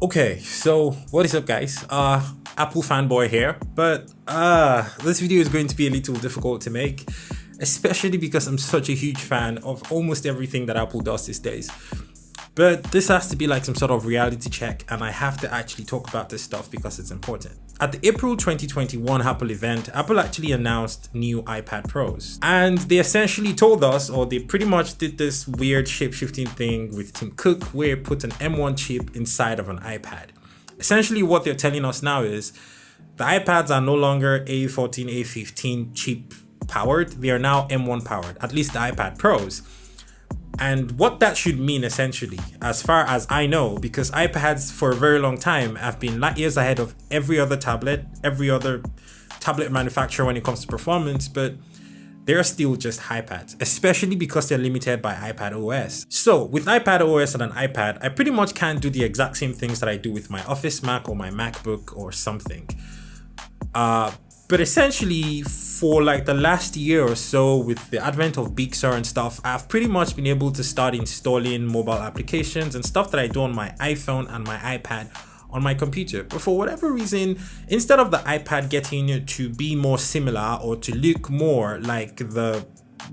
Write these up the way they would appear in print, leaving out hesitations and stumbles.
Okay, so what is up guys? Apple fanboy here, but this video is going to be a little difficult to make, especially because I'm such a huge fan of almost everything that Apple does these days. But this has to be like some sort of reality check, and I have to actually talk about this stuff because it's important. At the April 2021 Apple event, Apple actually announced new iPad Pros. And they essentially told us, or they pretty much did this weird shape-shifting thing with Tim Cook, where it put an M1 chip inside of an iPad. Essentially what they're telling us now is the iPads are no longer A14, A15 chip powered, they are now M1 powered, at least the iPad Pros. And what that should mean essentially, as far as I know, because iPads for a very long time have been light years ahead of every other tablet manufacturer when it comes to performance, but they're still just iPads, especially because they're limited by iPad OS. So with iPad OS and an iPad, I pretty much can't do the exact same things that I do with my Office Mac or my MacBook or something. But essentially, for like the last year or so, with the advent of Big Sur and stuff, I've pretty much been able to start installing mobile applications and stuff that I do on my iPhone and my iPad on my computer. But for whatever reason, instead of the iPad getting to be more similar or to look more like the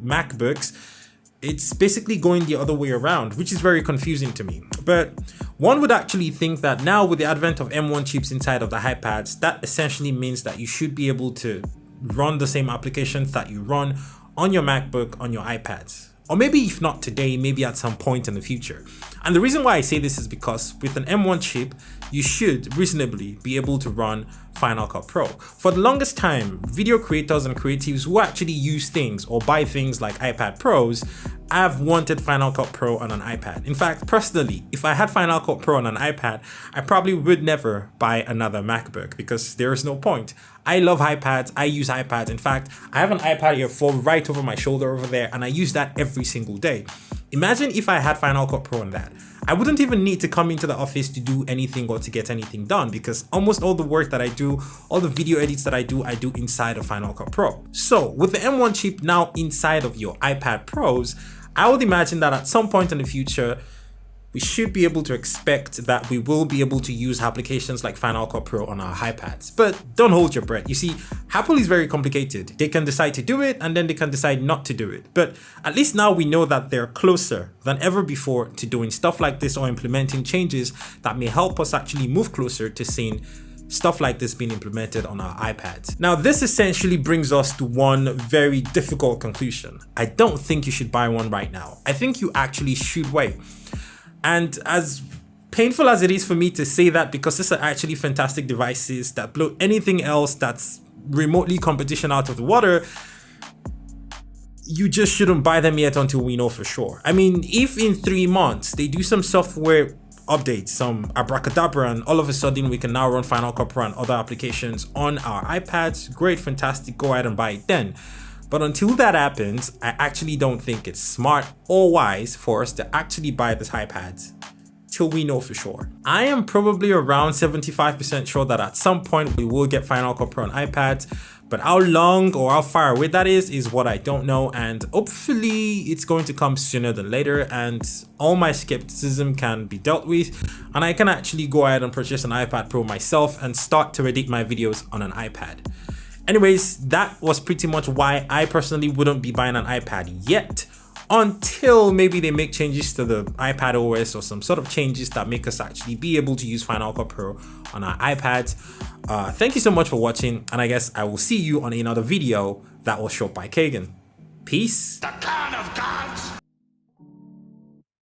MacBooks, it's basically going the other way around, which is very confusing to me. But one would actually think that now with the advent of M1 chips inside of the iPads, that essentially means that you should be able to run the same applications that you run on your MacBook on your iPads. Or maybe if not today, maybe at some point in the future. And the reason why I say this is because with an M1 chip, you should reasonably be able to run Final Cut Pro. For the longest time, video creators and creatives who actually use things or buy things like iPad Pros have wanted Final Cut Pro on an iPad. In fact, personally, if I had Final Cut Pro on an iPad, I probably would never buy another MacBook because there is no point. I love iPads, I use iPads. In fact, I have an iPad Air 4 right over my shoulder over there, and I use that every single day. Imagine if I had Final Cut Pro on that. I wouldn't even need to come into the office to do anything or to get anything done because almost all the work that I do, all the video edits that I do inside of Final Cut Pro. So with the M1 chip now inside of your iPad Pros, I would imagine that at some point in the future, we should be able to expect that we will be able to use applications like Final Cut Pro on our iPads. But don't hold your breath. You see, Apple is very complicated. They can decide to do it and then they can decide not to do it. But at least now we know that they're closer than ever before to doing stuff like this or implementing changes that may help us actually move closer to seeing stuff like this being implemented on our iPads. Now, this essentially brings us to one very difficult conclusion. I don't think you should buy one right now. I think you actually should wait. And as painful as it is for me to say that, because these are actually fantastic devices that blow anything else that's remotely competition out of the water, you just shouldn't buy them yet until we know for sure. I mean, if in 3 months they do some software updates, some abracadabra, and all of a sudden we can now run Final Cut Pro and other applications on our iPads, great, fantastic, go ahead and buy it then. But until that happens, I actually don't think it's smart or wise for us to actually buy this iPads till we know for sure. I am probably around 75% sure that at some point we will get Final Cut Pro on iPads, but how long or how far away that is what I don't know, and hopefully it's going to come sooner than later and all my skepticism can be dealt with and I can actually go ahead and purchase an iPad Pro myself and start to edit my videos on an iPad. Anyways, that was pretty much why I personally wouldn't be buying an iPad yet until maybe they make changes to the iPad OS or some sort of changes that make us actually be able to use Final Cut Pro on our iPads. Thank you so much for watching, and I guess I will see you on another video that was shot by Kagan. Peace. The Khan of Gods.